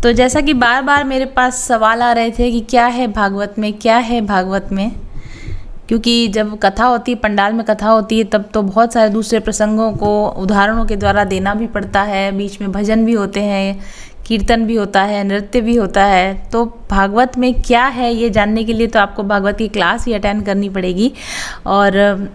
तो जैसा कि बार बार मेरे पास सवाल आ रहे थे कि क्या है भागवत में, क्या है भागवत में, क्योंकि जब कथा होती है, पंडाल में कथा होती है, तब तो बहुत सारे दूसरे प्रसंगों को उदाहरणों के द्वारा देना भी पड़ता है। बीच में भजन भी होते हैं, कीर्तन भी होता है, नृत्य भी होता है। तो भागवत में क्या है ये जानने के लिए तो आपको भागवत की क्लास ही अटेंड करनी पड़ेगी। और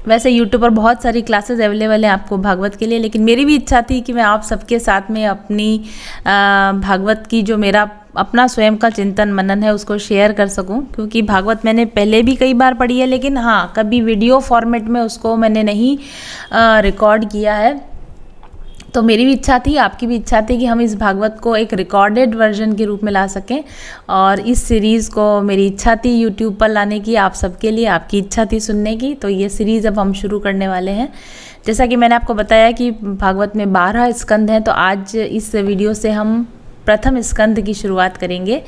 वैसे यूट्यूब पर बहुत सारी क्लासेस अवेलेबल हैं आपको भागवत के लिए, लेकिन मेरी भी इच्छा थी कि मैं आप सबके साथ में अपनी भागवत की जो मेरा अपना स्वयं का चिंतन मनन है उसको शेयर कर सकूं, क्योंकि भागवत मैंने पहले भी कई बार पढ़ी है, लेकिन हाँ कभी वीडियो फॉर्मेट में उसको मैंने नहीं रिकॉर्ड किया है। तो मेरी भी इच्छा थी, आपकी भी इच्छा थी कि हम इस भागवत को एक रिकॉर्डेड वर्जन के रूप में ला सकें। और इस सीरीज़ को मेरी इच्छा थी यूट्यूब पर लाने की, आप सबके लिए, आपकी इच्छा थी सुनने की। तो ये सीरीज़ अब हम शुरू करने वाले हैं। जैसा कि मैंने आपको बताया कि भागवत में 12 स्कंद हैं, तो आज इस वीडियो से हम प्रथम स्कंद की शुरुआत करेंगे।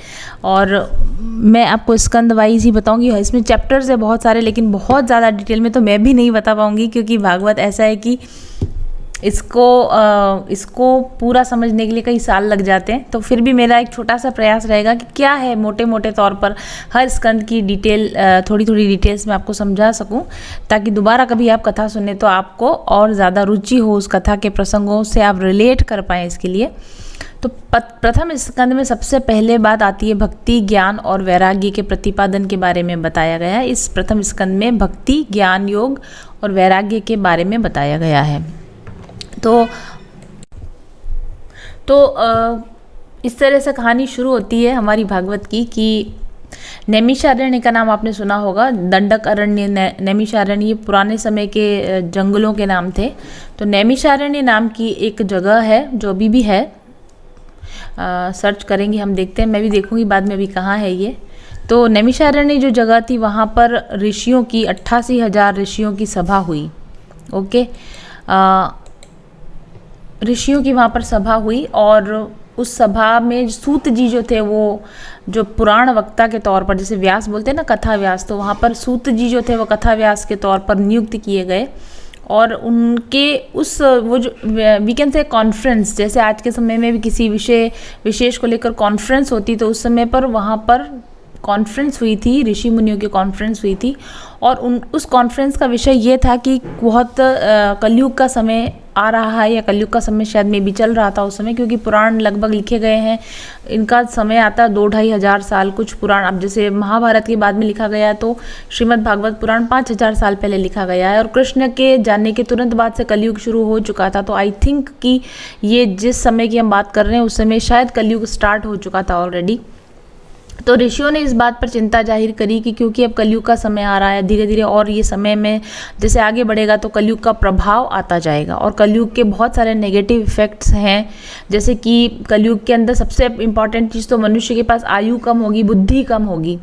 और मैं आपको स्कंद वाइज ही बताऊंगी। इसमें चैप्टर्स है बहुत सारे, लेकिन बहुत ज़्यादा डिटेल में तो मैं भी नहीं बता पाऊंगी, क्योंकि भागवत ऐसा है कि इसको पूरा समझने के लिए कई साल लग जाते हैं। तो फिर भी मेरा एक छोटा सा प्रयास रहेगा कि क्या है मोटे मोटे तौर पर हर स्कंद की डिटेल, थोड़ी थोड़ी डिटेल्स में आपको समझा सकूं, ताकि दोबारा कभी आप कथा सुने तो आपको और ज़्यादा रुचि हो उस कथा के प्रसंगों से, आप रिलेट कर पाएँ इसके लिए। तो प्रथम स्कंद में सबसे पहले बात आती है भक्ति, ज्ञान और वैराग्य के प्रतिपादन के बारे में बताया गया है। इस प्रथम स्कंद में भक्ति, ज्ञान, योग और वैराग्य के बारे में बताया गया है। तो इस तरह से कहानी शुरू होती है हमारी भागवत की कि नैमिषारण्य का नाम आपने सुना होगा। दंडक अरण्य, नैमिषारण्य, ये पुराने समय के जंगलों के नाम थे। तो नैमिषारण्य नाम की एक जगह है जो अभी भी है। सर्च करेंगे, हम देखते हैं, मैं भी देखूंगी बाद में अभी कहाँ है ये। तो नैमिषारण्य जो जगह थी वहाँ पर ऋषियों की 88,000 ऋषियों की सभा हुई। ओके, ऋषियों की वहाँ पर सभा हुई और उस सभा में सूत जी जो थे, वो जो पुराण वक्ता के तौर पर, जैसे व्यास बोलते हैं ना कथा व्यास, तो वहाँ पर सूत जी जो थे वो कथा व्यास के तौर पर नियुक्त किए गए। और उनके उस वो जो वी कैन से कॉन्फ्रेंस, जैसे आज के समय में भी किसी विषय विशेष को लेकर कॉन्फ्रेंस होती, तो उस समय पर वहाँ पर कॉन्फ्रेंस हुई थी, ऋषि मुनियों की कॉन्फ्रेंस हुई थी। और उस कॉन्फ्रेंस का विषय ये था कि बहुत कलयुग का समय आ रहा है, या कलयुग का समय शायद में भी चल रहा था उस समय, क्योंकि पुराण लगभग लिखे गए हैं, इनका समय आता है 2-2.5 हजार साल। कुछ पुराण, अब जैसे महाभारत के बाद में लिखा गया है, तो श्रीमद् भागवत पुराण 5,000 साल पहले लिखा गया है। और कृष्ण के जाने के तुरंत बाद से कलयुग शुरू हो चुका था। तो आई थिंक कि ये जिस समय की हम बात कर रहे हैं उस समय शायद कलयुग स्टार्ट हो चुका था ऑलरेडी। तो ऋषियों ने इस बात पर चिंता जाहिर करी कि क्योंकि अब कलयुग का समय आ रहा है धीरे धीरे, और ये समय में जैसे आगे बढ़ेगा तो कलयुग का प्रभाव आता जाएगा, और कलयुग के बहुत सारे नेगेटिव इफेक्ट्स हैं। जैसे कि कलयुग के अंदर सबसे इम्पॉर्टेंट चीज़ तो मनुष्य के पास आयु कम होगी, बुद्धि कम होगी।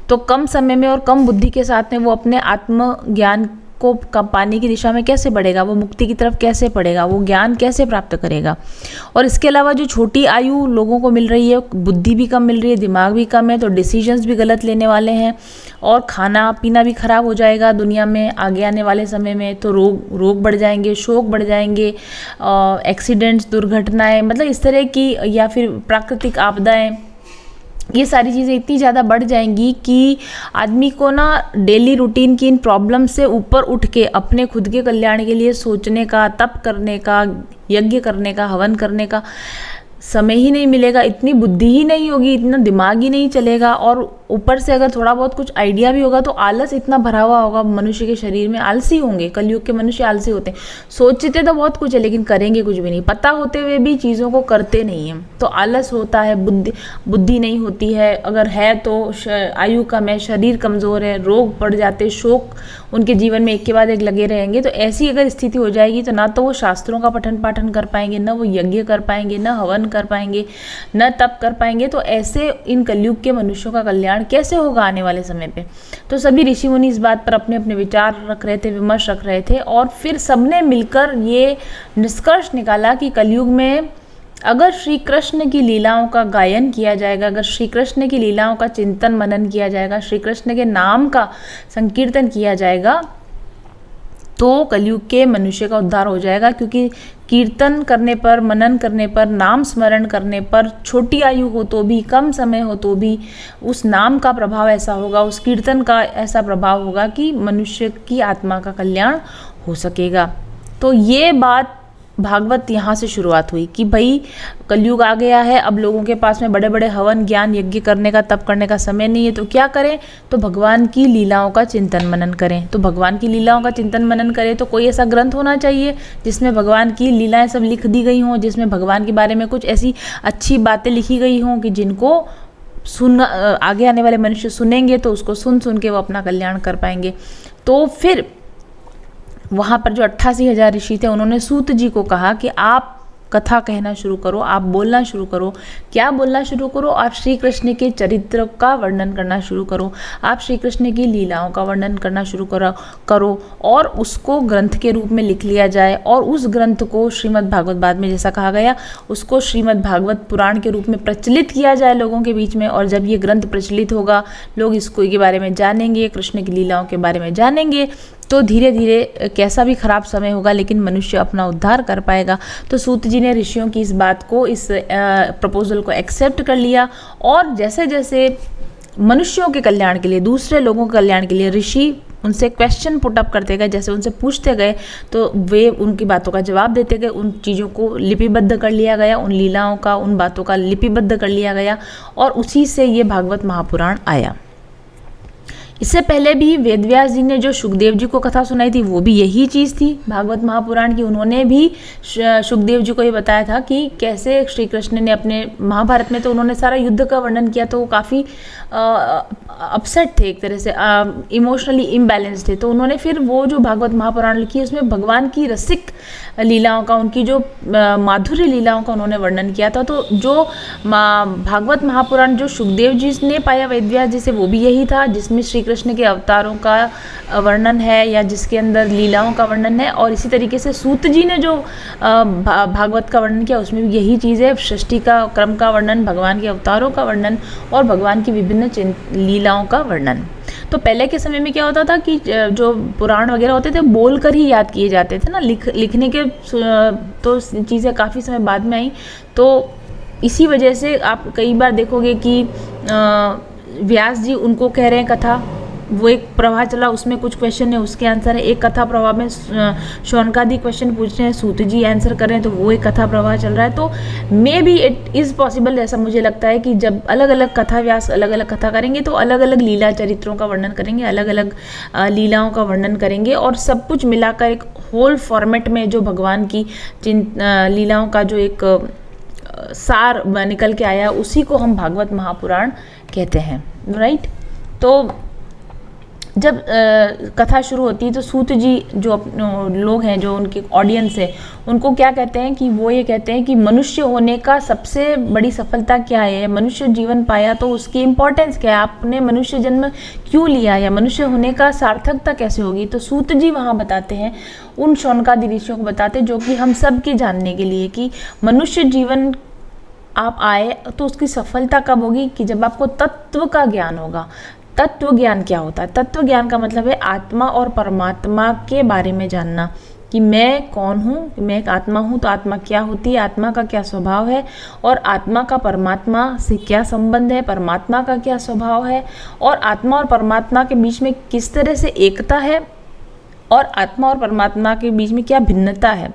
तो कम समय में और कम बुद्धि के साथ में वो अपने आत्मज्ञान को पाने की दिशा में कैसे बढ़ेगा, वो मुक्ति की तरफ कैसे बढ़ेगा, वो ज्ञान कैसे प्राप्त करेगा। और इसके अलावा जो छोटी आयु लोगों को मिल रही है, बुद्धि भी कम मिल रही है, दिमाग भी कम है, तो डिसीजंस भी गलत लेने वाले हैं, और खाना पीना भी खराब हो जाएगा दुनिया में आगे आने वाले समय में। तो रोग बढ़ जाएंगे, शोक बढ़ जाएंगे, एक्सीडेंट्स, दुर्घटनाएं, मतलब इस तरह की, या फिर प्राकृतिक आपदाएं, ये सारी चीज़ें इतनी ज़्यादा बढ़ जाएंगी कि आदमी को ना डेली रूटीन की इन प्रॉब्लम से ऊपर उठ के अपने खुद के कल्याण के लिए सोचने का, तप करने का, यज्ञ करने का, हवन करने का समय ही नहीं मिलेगा। इतनी बुद्धि ही नहीं होगी, इतना दिमाग ही नहीं चलेगा। और ऊपर से अगर थोड़ा बहुत कुछ आइडिया भी होगा तो आलस इतना भरा हुआ होगा मनुष्य के शरीर में, आलसी होंगे। कलयुग के मनुष्य आलसी होते हैं, सोचते तो बहुत कुछ है लेकिन करेंगे कुछ भी नहीं, पता होते हुए भी चीज़ों को करते नहीं हैं। तो आलस होता है, बुद्धि नहीं होती है, अगर है तो आयु कम है, शरीर कमज़ोर है, रोग पड़ जाते, शोक उनके जीवन में एक के बाद एक लगे रहेंगे। तो ऐसी अगर स्थिति हो जाएगी तो ना तो वो शास्त्रों का पठन पाठन कर पाएंगे, ना वो यज्ञ कर पाएंगे, ना हवन कर पाएंगे, न तप कर पाएंगे। तो ऐसे इन कलयुग के मनुष्यों का कल्याण कैसे होगा आने वाले समय पे। तो सभी ऋषि मुनि इस बात पर अपने अपने विचार रख रहे थे, विमर्श रख रहे थे, और फिर सबने मिलकर ये निष्कर्ष निकाला कि कलयुग में अगर श्री कृष्ण की लीलाओं का गायन किया जाएगा, अगर श्री कृष्ण की लीलाओं का चिंतन मनन किया जाएगा, श्री कृष्ण के नाम का संकीर्तन किया जाएगा, तो कलयुग के मनुष्य का उद्धार हो जाएगा, क्योंकि कीर्तन करने पर, मनन करने पर, नाम स्मरण करने पर, छोटी आयु हो तो भी, कम समय हो तो भी, उस नाम का प्रभाव ऐसा होगा, उस कीर्तन का ऐसा प्रभाव होगा कि मनुष्य की आत्मा का कल्याण हो सकेगा। तो ये बात भागवत यहाँ से शुरुआत हुई कि भाई कलयुग आ गया है, अब लोगों के पास में बड़े बड़े हवन ज्ञान यज्ञ करने का, तप करने का समय नहीं है, तो क्या करें? तो भगवान की लीलाओं का चिंतन मनन करें। तो भगवान की लीलाओं का चिंतन मनन करें तो कोई ऐसा ग्रंथ होना चाहिए जिसमें भगवान की लीलाएं सब लिख दी गई हों, जिसमें भगवान के बारे में कुछ ऐसी अच्छी बातें लिखी गई हों कि जिनको आगे आने वाले मनुष्य सुनेंगे तो उसको सुन सुन के वो अपना कल्याण कर पाएंगे। तो फिर वहाँ पर जो 88,000 ऋषि थे, उन्होंने सूत जी को कहा कि आप कथा कहना शुरू करो, आप बोलना शुरू करो। क्या बोलना शुरू करो? आप श्री कृष्ण के चरित्र का वर्णन करना शुरू करो, आप श्री कृष्ण की लीलाओं का वर्णन करना शुरू करो और उसको ग्रंथ के रूप में लिख लिया जाए, और उस ग्रंथ को श्रीमद् भागवत, बाद में जैसा कहा गया, उसको श्रीमद् भागवत पुराण के रूप में प्रचलित किया जाए लोगों के बीच में। और जब ये ग्रंथ प्रचलित होगा, लोग इसको के बारे में जानेंगे, कृष्ण की लीलाओं के बारे में जानेंगे, तो धीरे धीरे कैसा भी खराब समय होगा लेकिन मनुष्य अपना उद्धार कर पाएगा। तो सूत जी ने ऋषियों की इस बात को, इस प्रपोजल को एक्सेप्ट कर लिया, और जैसे जैसे मनुष्यों के कल्याण के लिए, दूसरे लोगों के कल्याण के लिए ऋषि उनसे क्वेश्चन पुट अप करते गए, जैसे उनसे पूछते गए तो वे उनकी बातों का जवाब देते गए, उन चीज़ों को लिपिबद्ध कर लिया गया, उन लीलाओं का, उन बातों का लिपिबद्ध कर लिया गया, और उसी से ये भागवत महापुराण आया। इससे पहले भी वेदव्यास जी ने जो सुखदेव जी को कथा सुनाई थी वो भी यही चीज़ थी भागवत महापुराण की। उन्होंने भी सुखदेव जी को ये बताया था कि कैसे श्री कृष्ण ने अपने, महाभारत में तो उन्होंने सारा युद्ध का वर्णन किया, तो वो काफ़ी अपसेट थे, एक तरह से इमोशनली इम्बैलेंस थे। तो उन्होंने फिर वो जो भागवत महापुराण लिखी, उसमें भगवान की रसिक लीलाओं का, उनकी जो माधुर्य लीलाओं का उन्होंने वर्णन किया था। तो जो भागवत महापुराण जो सुखदेव जी ने पाया वेदव्यास जी से, वो भी यही था, जिसमें श्री कृष्ण के अवतारों का वर्णन है, या जिसके अंदर लीलाओं का वर्णन है। और इसी तरीके से सूत जी ने जो भागवत का वर्णन किया, उसमें भी यही चीज़ है, सृष्टि का क्रम का वर्णन, भगवान के अवतारों का वर्णन और भगवान की विभिन्न लीलाओं का वर्णन। तो पहले के समय में क्या होता था कि जो पुराण वगैरह होते थे बोल कर ही याद किए जाते थे ना, लिखने के तो चीज़ें काफ़ी समय बाद में आई। तो इसी वजह से आप कई बार देखोगे कि व्यास जी उनको कह रहे हैं कथा, वो एक प्रवाह चला, उसमें कुछ क्वेश्चन है, उसके आंसर है। एक कथा प्रवाह में शौनकादि क्वेश्चन पूछ रहे हैं, सूत जी आंसर कर रहे हैं, तो वो एक कथा प्रवाह चल रहा है। तो may be it is possible, ऐसा मुझे लगता है कि जब अलग अलग कथा व्यास अलग अलग कथा करेंगे तो अलग अलग लीला चरित्रों का वर्णन करेंगे, अलग अलग लीलाओं का वर्णन करेंगे, और सब कुछ मिलाकर एक होल फॉर्मेट में जो भगवान की लीलाओं का जो एक सार निकल के आया, उसी को हम भागवत महापुराण कहते हैं, राइट। तो जब कथा शुरू होती है तो सूत जी जो लोग हैं, जो उनके ऑडियंस है, उनको क्या कहते हैं कि वो ये कहते हैं कि मनुष्य होने का सबसे बड़ी सफलता क्या है, मनुष्य जीवन पाया तो उसकी इम्पोर्टेंस क्या है, आपने मनुष्य जन्म क्यों लिया, या मनुष्य होने का सार्थकता कैसे होगी। तो सूत जी वहाँ बताते हैं, उन शौनकादि ऋषियों को बताते हैं, जो कि हम सब के जानने के लिए, कि मनुष्य जीवन आप आए तो उसकी सफलता कब होगी, कि जब आपको तत्व का ज्ञान होगा। तत्व ज्ञान क्या होता है? तत्व ज्ञान का मतलब है आत्मा और परमात्मा के बारे में जानना, कि मैं कौन हूँ, मैं एक आत्मा हूँ, तो आत्मा क्या होती है, आत्मा का क्या स्वभाव है, और आत्मा का परमात्मा से क्या संबंध है, परमात्मा का क्या स्वभाव है, और आत्मा और परमात्मा के बीच में किस तरह से एकता है, और आत्मा और परमात्मा के बीच में क्या भिन्नता है।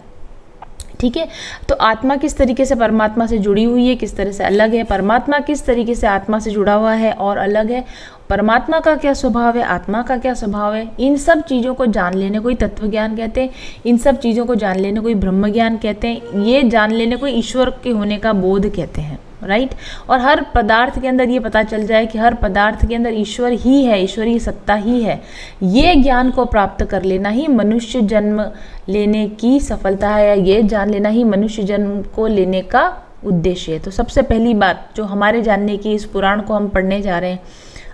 ठीक है, तो आत्मा किस तरीके से परमात्मा से जुड़ी हुई है, किस तरह से अलग है, परमात्मा किस तरीके से आत्मा से जुड़ा हुआ है और अलग है, परमात्मा का क्या स्वभाव है, आत्मा का क्या स्वभाव है। इन सब चीज़ों को जान लेने को ही तत्व ज्ञान कहते हैं, इन सब चीज़ों को जान लेने को ही ब्रह्म ज्ञान कहते हैं, ये जान लेने को ईश्वर के होने का बोध कहते हैं, राइट। और हर पदार्थ के अंदर ये पता चल जाए कि हर पदार्थ के अंदर ईश्वर ही है, ईश्वरीय सत्ता ही है, ये ज्ञान को प्राप्त कर लेना ही मनुष्य जन्म लेने की सफलता है, या ये जान लेना ही मनुष्य जन्म को लेने का उद्देश्य है। तो सबसे पहली बात जो हमारे जानने की, इस पुराण को हम पढ़ने जा रहे हैं,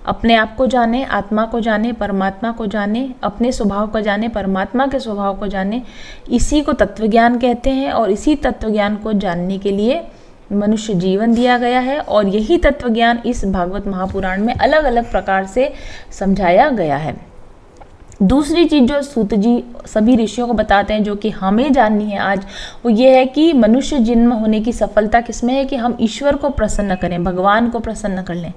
अपने आप को जाने, आत्मा को जाने, परमात्मा को जाने, अपने स्वभाव को जाने, परमात्मा के स्वभाव को जाने, इसी को तत्व ज्ञान कहते हैं। और इसी तत्व ज्ञान को जानने के लिए मनुष्य जीवन दिया गया है, और यही तत्व ज्ञान इस भागवत महापुराण में अलग अलग प्रकार से समझाया गया है। दूसरी चीज़ जो सूत जी सभी ऋषियों को बताते हैं, जो कि हमें जाननी है आज, वो ये है कि मनुष्य जन्म होने की सफलता किसमें है कि हम ईश्वर को प्रसन्न करें, भगवान को प्रसन्न कर लें।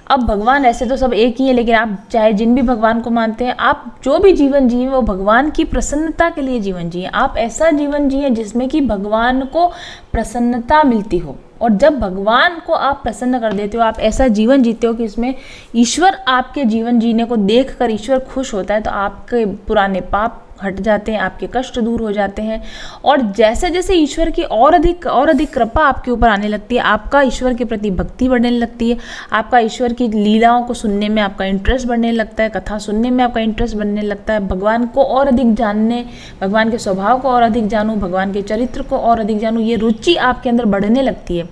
अब भगवान ऐसे तो सब एक ही है, लेकिन आप चाहे जिन भी भगवान को मानते हैं, आप जो भी जीवन जिए वो भगवान की प्रसन्नता के लिए जीवन जिए। आप ऐसा जीवन जिए जिसमें कि भगवान को प्रसन्नता मिलती हो, और जब भगवान को आप प्रसन्न कर देते हो, आप ऐसा जीवन जीते हो कि इसमें ईश्वर आपके जीवन जीने को देखकर ईश्वर खुश होता है, तो आपके पुराने पाप हट जाते हैं, आपके कष्ट दूर हो जाते हैं, और जैसे जैसे ईश्वर की और अधिक कृपा आपके ऊपर आने लगती है, आपका ईश्वर के प्रति भक्ति बढ़ने लगती है, आपका ईश्वर की लीलाओं को सुनने में आपका इंटरेस्ट बढ़ने लगता है, कथा सुनने में आपका इंटरेस्ट बढ़ने लगता है, भगवान को और अधिक जानने, भगवान के स्वभाव को और अधिक जानूँ, भगवान के चरित्र को और अधिक जानूँ, ये रुचि आपके अंदर बढ़ने लगती है।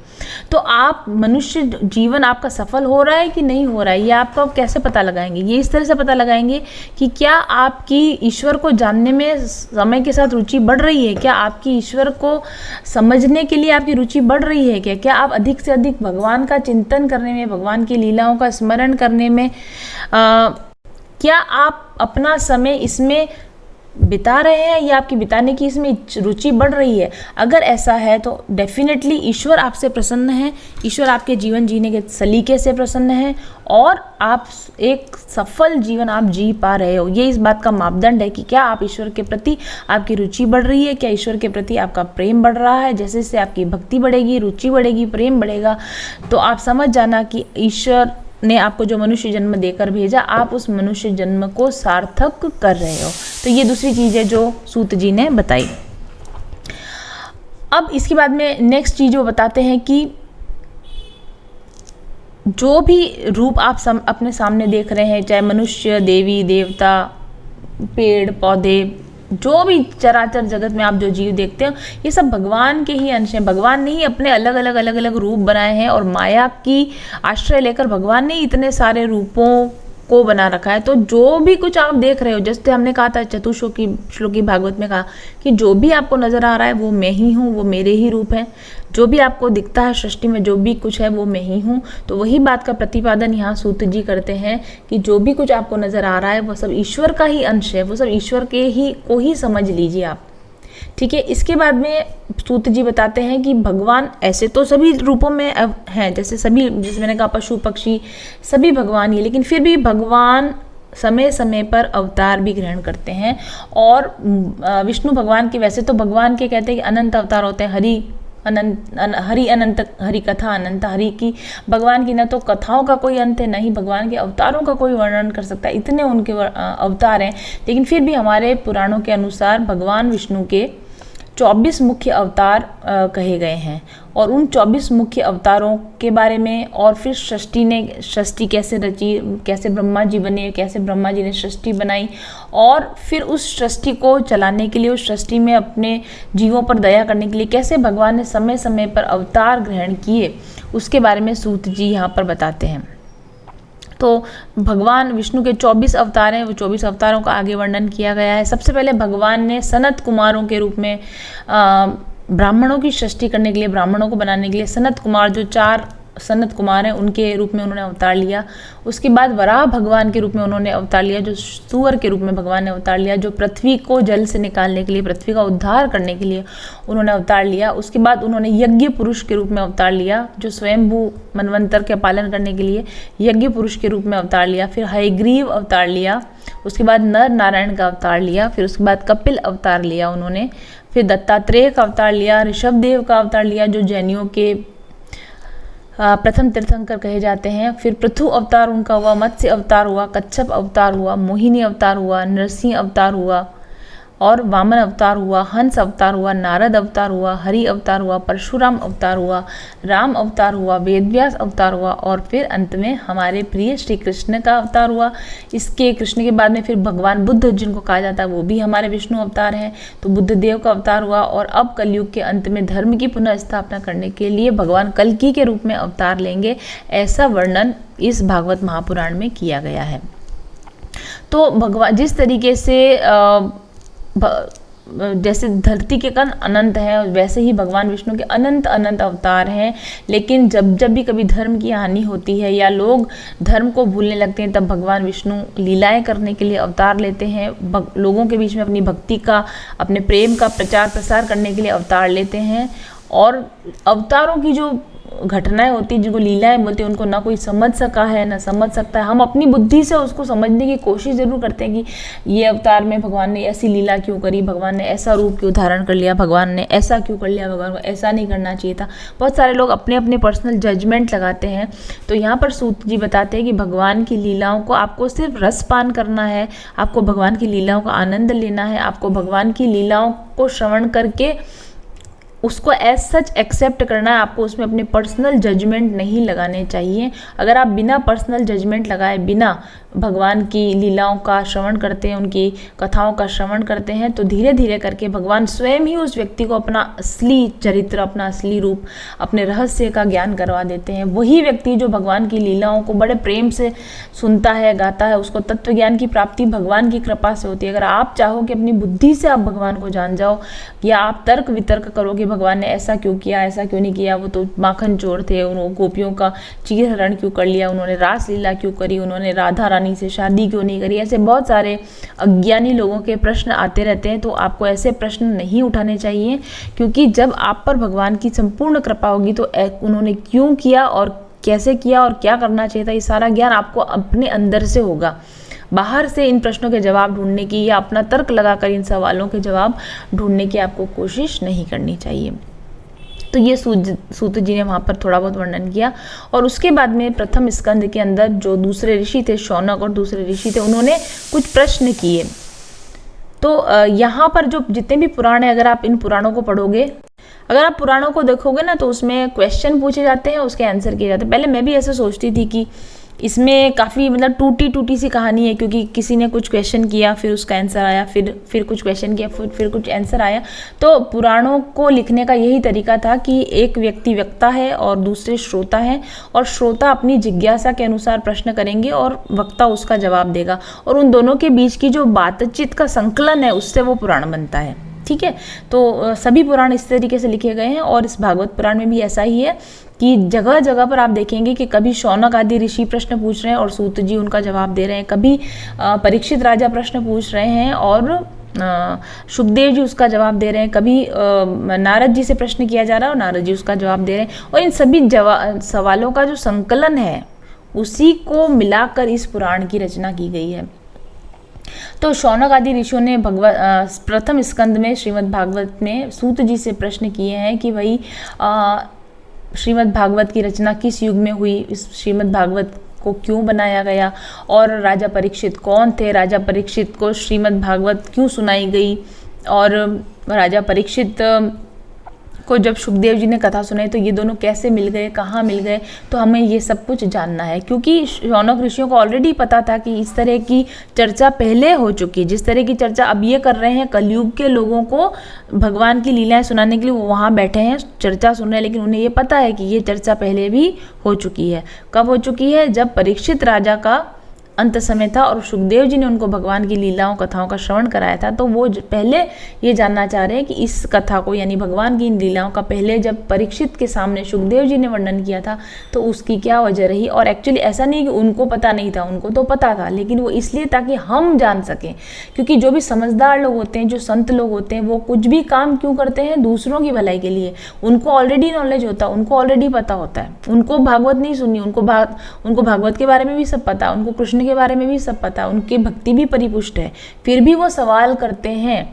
तो आप मनुष्य जीवन आपका सफल हो रहा है कि नहीं हो रहा है, ये आपका कैसे पता लगाएंगे? ये इस तरह से पता लगाएंगे कि क्या आपकी ईश्वर को जानने में समय के साथ रुचि बढ़ रही है, क्या आपकी ईश्वर को समझने के लिए आपकी रुचि बढ़ रही है, क्या आप अधिक से अधिक भगवान का चिंतन करने में, भगवान की लीलाओं का स्मरण करने में, क्या आप अपना समय इसमें बिता रहे हैं, या आपकी बिताने की इसमें रुचि बढ़ रही है? अगर ऐसा है तो डेफिनेटली ईश्वर आपसे प्रसन्न है, ईश्वर आपके जीवन जीने के सलीके से प्रसन्न है, और आप एक सफल जीवन आप जी पा रहे हो। ये इस बात का मापदंड है कि क्या आप ईश्वर के प्रति आपकी रुचि बढ़ रही है, क्या ईश्वर के प्रति आपका प्रेम बढ़ रहा है। जैसे जैसे आपकी भक्ति बढ़ेगी, रुचि बढ़ेगी, प्रेम बढ़ेगा, तो आप समझ जाना कि ईश्वर ने आपको जो मनुष्य जन्म देकर भेजा, आप उस मनुष्य जन्म को सार्थक कर रहे हो। तो ये दूसरी चीज़ है जो सूत जी ने बताई। अब इसके बाद में नेक्स्ट चीज़ वो बताते हैं कि जो भी रूप आप अपने सामने देख रहे हैं, चाहे मनुष्य, देवी देवता, पेड़ पौधे, जो भी चराचर जगत में आप जो जीव देखते हो, ये सब भगवान के ही अंश हैं। भगवान ने ही अपने अलग अलग रूप बनाए हैं, और माया की आश्रय लेकर भगवान ने इतने सारे रूपों को बना रखा है। तो जो भी कुछ आप देख रहे हो, जैसे हमने कहा था चतुश्लोकी भागवत में कहा कि जो भी आपको नजर आ रहा है वो मैं ही हूँ, वो मेरे ही रूप है। जो भी आपको दिखता है सृष्टि में, जो भी कुछ है वो मैं ही हूँ। तो वही बात का प्रतिपादन यहाँ सूत जी करते हैं कि जो भी कुछ आपको नजर आ रहा है वो सब ईश्वर का ही अंश है, वो सब ईश्वर के ही को ही समझ लीजिए आप। ठीक है। इसके बाद में सूत जी बताते हैं कि भगवान ऐसे तो सभी रूपों में हैं, जैसे मैंने कहा पशु पक्षी सभी भगवान ही, लेकिन फिर भी भगवान समय समय पर अवतार भी ग्रहण करते हैं। और विष्णु भगवान के, वैसे तो भगवान के कहते हैं कि अनंत अवतार होते हैं, हरि अनंत, हरि कथा अनंत, हरि की भगवान की न तो कथाओं का कोई अंत है, न ही भगवान के अवतारों का कोई वर्णन कर सकता है, इतने उनके अवतार हैं। लेकिन फिर भी हमारे पुराणों के अनुसार भगवान विष्णु के 24 मुख्य अवतार कहे गए हैं, और उन 24 मुख्य अवतारों के बारे में, और फिर सृष्टि कैसे रची, कैसे ब्रह्मा जी बने, कैसे ब्रह्मा जी ने सृष्टि बनाई, और फिर उस सृष्टि को चलाने के लिए, उस सृष्टि में अपने जीवों पर दया करने के लिए कैसे भगवान ने समय समय पर अवतार ग्रहण किए, उसके बारे में सूत जी यहाँ पर बताते हैं। तो भगवान विष्णु के 24 अवतार हैं, वो 24 अवतारों का आगे वर्णन किया गया है। सबसे पहले भगवान ने सनत कुमारों के रूप में ब्राह्मणों की सृष्टि करने के लिए, ब्राह्मणों को बनाने के लिए सनत कुमार, जो 4 सनत कुमार हैं, उनके रूप में उन्होंने अवतार लिया। उसके बाद वराह भगवान के रूप में उन्होंने अवतार लिया, जो सूअर के रूप में भगवान ने अवतार लिया, जो पृथ्वी को जल से निकालने के लिए, पृथ्वी का उद्धार करने के लिए उन्होंने अवतार लिया। उसके बाद उन्होंने यज्ञ पुरुष के रूप में अवतार लिया, जो स्वयंभू मनवंतर के पालन करने के लिए यज्ञ पुरुष के रूप में अवतार लिया। फिर हयग्रीव अवतार लिया, उसके बाद नर नारायण का अवतार लिया, फिर उसके बाद कपिल अवतार लिया उन्होंने, फिर दत्तात्रेय का अवतार लिया, ऋषभदेव का अवतार लिया, जो जैनियों के प्रथम तीर्थंकर कहे जाते हैं। फिर पृथु अवतार उनका हुआ, मत्स्य अवतार हुआ, कच्छप अवतार हुआ, मोहिनी अवतार हुआ, नरसिंह अवतार हुआ, और वामन अवतार हुआ, हंस अवतार हुआ, नारद अवतार हुआ, हरि अवतार हुआ, परशुराम अवतार हुआ, राम अवतार हुआ, वेदव्यास अवतार हुआ, और फिर अंत में हमारे प्रिय श्री कृष्ण का अवतार हुआ। इसके कृष्ण के बाद में फिर भगवान बुद्ध जिनको कहा जाता है वो भी हमारे विष्णु अवतार हैं, तो बुद्ध देव का अवतार हुआ। और अब कलयुग के अंत में धर्म की पुनः स्थापना करने के लिए भगवान कल्कि के रूप में अवतार लेंगे, ऐसा वर्णन इस भागवत महापुराण में किया गया है। तो भगवान जिस तरीके से जैसे धरती के कण अनंत है, वैसे ही भगवान विष्णु के अनंत अनंत अवतार हैं। लेकिन जब जब भी कभी धर्म की हानि होती है या लोग धर्म को भूलने लगते हैं, तब भगवान विष्णु लीलाएं करने के लिए अवतार लेते हैं। लोगों के बीच में अपनी भक्ति का, अपने प्रेम का प्रचार प्रसार करने के लिए अवतार लेते हैं। और अवतारों की जो घटनाएं होती, जिनको लीलाएं बोलते हैं, उनको ना कोई समझ सका है ना समझ सकता है। हम अपनी बुद्धि से उसको समझने की कोशिश जरूर करते हैं कि ये अवतार में भगवान ने ऐसी लीला क्यों करी, भगवान ने ऐसा रूप क्यों धारण कर लिया, भगवान ने ऐसा क्यों कर लिया, भगवान को ऐसा नहीं करना चाहिए था। बहुत सारे लोग अपने अपने पर्सनल जजमेंट लगाते हैं। तो यहाँ पर सूत जी बताते हैं कि भगवान की लीलाओं को आपको सिर्फ रसपान करना है, आपको भगवान की लीलाओं का आनंद लेना है, आपको भगवान की लीलाओं को श्रवण करके उसको एज सच एक्सेप्ट करना है। आपको उसमें अपने पर्सनल जजमेंट नहीं लगाने चाहिए। अगर आप बिना पर्सनल जजमेंट लगाए, बिना भगवान की लीलाओं का श्रवण करते हैं, उनकी कथाओं का श्रवण करते हैं, तो धीरे धीरे करके भगवान स्वयं ही उस व्यक्ति को अपना असली चरित्र, अपना असली रूप, अपने रहस्य का ज्ञान करवा देते हैं। वही व्यक्ति जो भगवान की लीलाओं को बड़े प्रेम से सुनता है, गाता है, उसको तत्व ज्ञान की प्राप्ति भगवान की कृपा से होती है। अगर आप चाहो कि अपनी बुद्धि से आप भगवान को जान जाओ, या आप तर्क वितर्क करो कि भगवान ने ऐसा क्यों किया, ऐसा क्यों नहीं किया, वो तो माखन चोर थे, उन्होंने गोपियों का चीर हरण क्यों कर लिया, उन्होंने रास लीला क्यों करी, उन्होंने राधा रानी से शादी क्यों नहीं करी, ऐसे बहुत सारे अज्ञानी लोगों के प्रश्न आते रहते हैं। तो आपको ऐसे प्रश्न नहीं उठाने चाहिए, क्योंकि जब आप पर भगवान की संपूर्ण कृपा होगी तो उन्होंने क्यों किया और कैसे किया और क्या करना चाहिए था, ये सारा ज्ञान आपको अपने अंदर से होगा। बाहर से इन प्रश्नों के जवाब ढूंढने की या अपना तर्क लगाकर इन सवालों के जवाब ढूंढने की आपको कोशिश नहीं करनी चाहिए। तो ये सूत जी ने वहाँ पर थोड़ा बहुत वर्णन किया। और उसके बाद में प्रथम स्कंद के अंदर जो दूसरे ऋषि थे, शौनक और दूसरे ऋषि थे, उन्होंने कुछ प्रश्न किए। तो यहाँ पर जो जितने भी पुराण हैं, अगर आप इन पुराणों को पढ़ोगे, अगर आप पुराणों को देखोगे ना, तो उसमें क्वेश्चन पूछे जाते हैं, उसके आंसर किए जाते हैं। पहले मैं भी ऐसे सोचती थी कि इसमें काफ़ी मतलब टूटी टूटी सी कहानी है, क्योंकि किसी ने कुछ क्वेश्चन किया, फिर उसका आंसर आया, फिर कुछ क्वेश्चन किया, फिर कुछ आंसर आया। तो पुराणों को लिखने का यही तरीका था कि एक व्यक्ति वक्ता है और दूसरे श्रोता हैं, और श्रोता अपनी जिज्ञासा के अनुसार प्रश्न करेंगे और वक्ता उसका जवाब देगा, और उन दोनों के बीच की जो बातचीत का संकलन है, उससे वो पुराण बनता है। ठीक है, तो सभी पुराण इस तरीके से लिखे गए हैं, और इस भागवत पुराण में भी ऐसा ही है कि जगह जगह पर आप देखेंगे कि कभी शौनक आदि ऋषि प्रश्न पूछ रहे हैं और सूत जी उनका जवाब दे रहे हैं, कभी परीक्षित राजा प्रश्न पूछ रहे हैं और शुकदेव जी उसका जवाब दे रहे हैं, कभी नारद जी से प्रश्न किया जा रहा है और नारद जी उसका जवाब दे रहे हैं। और इन सभी सवालों का जो संकलन है, उसी को मिलाकर इस पुराण की रचना की गई है। तो शौनक आदि ऋषियों ने प्रथम स्कंद में श्रीमद् भागवत में सूत जी से प्रश्न किए हैं कि भाई श्रीमद् भागवत की रचना किस युग में हुई, इस श्रीमद् भागवत को क्यों बनाया गया, और राजा परीक्षित कौन थे, राजा परीक्षित को श्रीमद् भागवत क्यों सुनाई गई, और राजा परीक्षित को जब सुखदेव जी ने कथा सुनाई तो ये दोनों कैसे मिल गए, कहाँ मिल गए। तो हमें ये सब कुछ जानना है, क्योंकि शौनक ऋषियों को ऑलरेडी पता था कि इस तरह की चर्चा पहले हो चुकी है। जिस तरह की चर्चा अब ये कर रहे हैं, कलयुग के लोगों को भगवान की लीलाएं सुनाने के लिए वो वहाँ बैठे हैं, चर्चा सुन रहे हैं, लेकिन उन्हें ये पता है कि ये चर्चा पहले भी हो चुकी है। कब हो चुकी है? जब परीक्षित राजा का अंत समय था और सुखदेव जी ने उनको भगवान की लीलाओं कथाओं का श्रवण कराया था। तो वो पहले ये जानना चाह रहे हैं कि इस कथा को, यानी भगवान की इन लीलाओं का पहले जब परीक्षित के सामने सुखदेव जी ने वर्णन किया था तो उसकी क्या वजह रही। और एक्चुअली ऐसा नहीं कि उनको पता नहीं था, उनको तो पता था, लेकिन वो इसलिए ताकि हम जान सकें। क्योंकि जो भी समझदार लोग होते हैं, जो संत लोग होते हैं, वो कुछ भी काम क्यों करते हैं? दूसरों की भलाई के लिए। उनको ऑलरेडी नॉलेज होता है, उनको ऑलरेडी पता होता है। उनको भागवत नहीं सुननी, उनको भागवत के बारे में भी सब पता, उनको कृष्ण के बारे में भी सब पता, उनकी भक्ति भी परिपुष्ट है, फिर भी वो सवाल करते हैं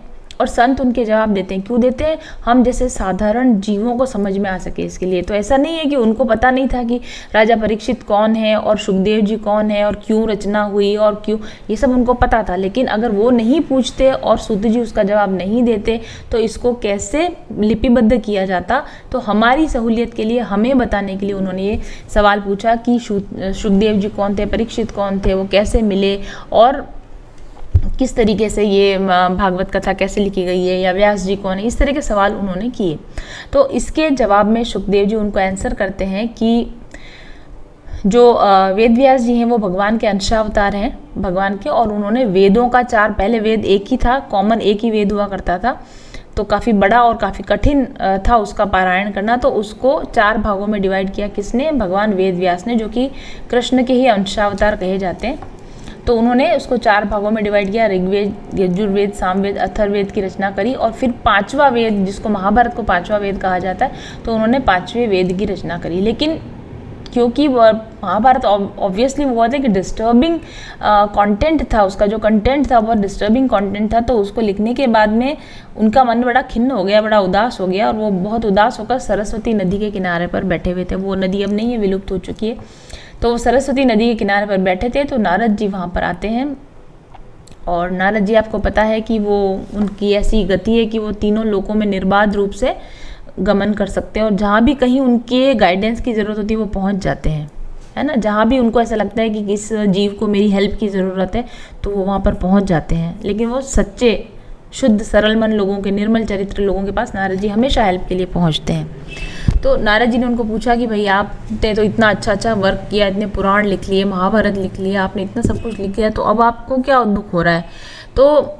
और संत उनके जवाब देते हैं। क्यों देते हैं? हम जैसे साधारण जीवों को समझ में आ सके इसके लिए। तो ऐसा नहीं है कि उनको पता नहीं था कि राजा परीक्षित कौन है और सुखदेव जी कौन है और क्यों रचना हुई और क्यों, ये सब उनको पता था। लेकिन अगर वो नहीं पूछते और सूत जी उसका जवाब नहीं देते तो इसको कैसे लिपिबद्ध किया जाता। तो हमारी सहूलियत के लिए, हमें बताने के लिए उन्होंने ये सवाल पूछा कि सुखदेव जी कौन थे, परीक्षित कौन थे, वो कैसे मिले और किस तरीके से ये भागवत कथा कैसे लिखी गई है, या व्यास जी कौन है। इस तरह के सवाल उन्होंने किए। तो इसके जवाब में सुखदेव जी उनको आंसर करते हैं कि जो वेद व्यास जी हैं वो भगवान के अंशावतार हैं भगवान के, और उन्होंने वेदों का पहले वेद एक ही था, कॉमन एक ही वेद हुआ करता था, तो काफ़ी बड़ा और काफ़ी कठिन था उसका पारायण करना, तो उसको 4 भागों में डिवाइड किया। किसने? भगवान वेद व्यास ने, जो कि कृष्ण के ही अंशावतार कहे जाते हैं। तो उन्होंने उसको 4 भागों में डिवाइड किया, ऋग्वेद, यजुर्वेद, सामवेद, अथर्ववेद की रचना करी, और फिर 5वां वेद, जिसको महाभारत को 5वां वेद कहा जाता है, तो उन्होंने 5वें वेद की रचना करी। लेकिन क्योंकि महाभारत ऑब्वियसली वो होता है कि डिस्टर्बिंग कंटेंट था, उसका जो कंटेंट था बहुत डिस्टर्बिंग कंटेंट था, तो उसको लिखने के बाद में उनका मन बड़ा खिन्न हो गया, बड़ा उदास हो गया, और वो बहुत उदास होकर सरस्वती नदी के किनारे पर बैठे हुए थे। वो नदी अब नहीं है, विलुप्त हो चुकी है। तो वो सरस्वती नदी के किनारे पर बैठे थे, तो नारद जी वहाँ पर आते हैं, और नारद जी, आपको पता है कि वो उनकी ऐसी गति है कि वो तीनों लोकों में निर्बाध रूप से गमन कर सकते हैं, और जहाँ भी कहीं उनके गाइडेंस की ज़रूरत होती है वो पहुँच जाते हैं, है ना। जहाँ भी उनको ऐसा लगता है कि किस जीव को मेरी हेल्प की ज़रूरत है, तो वो वहाँ पर पहुँच जाते हैं। लेकिन वो सच्चे शुद्ध सरल मन लोगों के, निर्मल चरित्र लोगों के पास नारद जी हमेशा हेल्प के लिए पहुँचते हैं। तो नारद जी ने उनको पूछा कि भाई आपने तो इतना अच्छा वर्क किया, इतने पुराण लिख लिए, महाभारत लिख लिया, आपने इतना सब कुछ लिख लिया, तो अब आपको क्या दुख हो रहा है? तो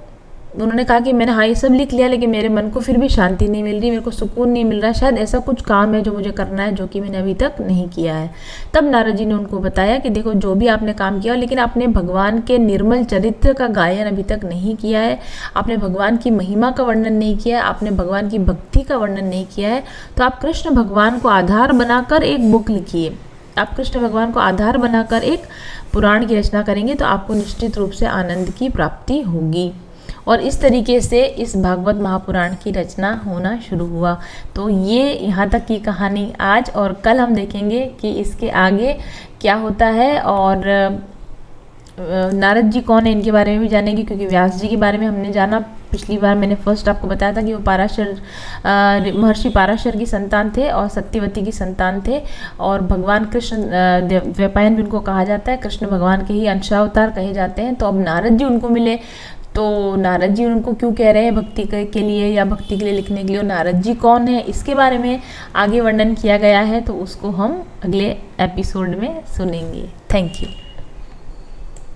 उन्होंने कहा कि मैंने ये सब लिख लिया, लेकिन मेरे मन को फिर भी शांति नहीं मिल रही, मेरे को सुकून नहीं मिल रहा, शायद ऐसा कुछ काम है जो मुझे करना है, जो कि मैंने अभी तक नहीं किया है। तब नारद जी ने उनको बताया कि देखो, जो भी आपने काम किया, लेकिन आपने भगवान के निर्मल चरित्र का गायन अभी तक नहीं किया है, आपने भगवान की महिमा का वर्णन नहीं किया है, आपने भगवान की भक्ति का वर्णन नहीं किया है। तो आप कृष्ण भगवान को आधार बनाकर एक बुक लिखिए, आप कृष्ण भगवान को आधार बनाकर एक पुराण की रचना करेंगे, तो आपको निश्चित रूप से आनंद की प्राप्ति होगी। और इस तरीके से इस भागवत महापुराण की रचना होना शुरू हुआ। तो ये यहाँ तक की कहानी आज, और कल हम देखेंगे कि इसके आगे क्या होता है, और नारद जी कौन है इनके बारे में भी जानेंगे, क्योंकि व्यास जी के बारे में हमने जाना पिछली बार, मैंने फर्स्ट आपको बताया था कि वो महर्षि पाराशर की संतान थे और सत्यवती की संतान थे, और भगवान कृष्ण द्वैपायन भी उनको कहा जाता है, कृष्ण भगवान के ही अंशावतार कहे जाते हैं। तो अब नारद जी उनको मिले, तो नारद जी उनको क्यों कह रहे हैं भक्ति के लिए या भक्ति के लिए लिखने के लिए, और नारद जी कौन है इसके बारे में आगे वर्णन किया गया है, तो उसको हम अगले एपिसोड में सुनेंगे। Thank you.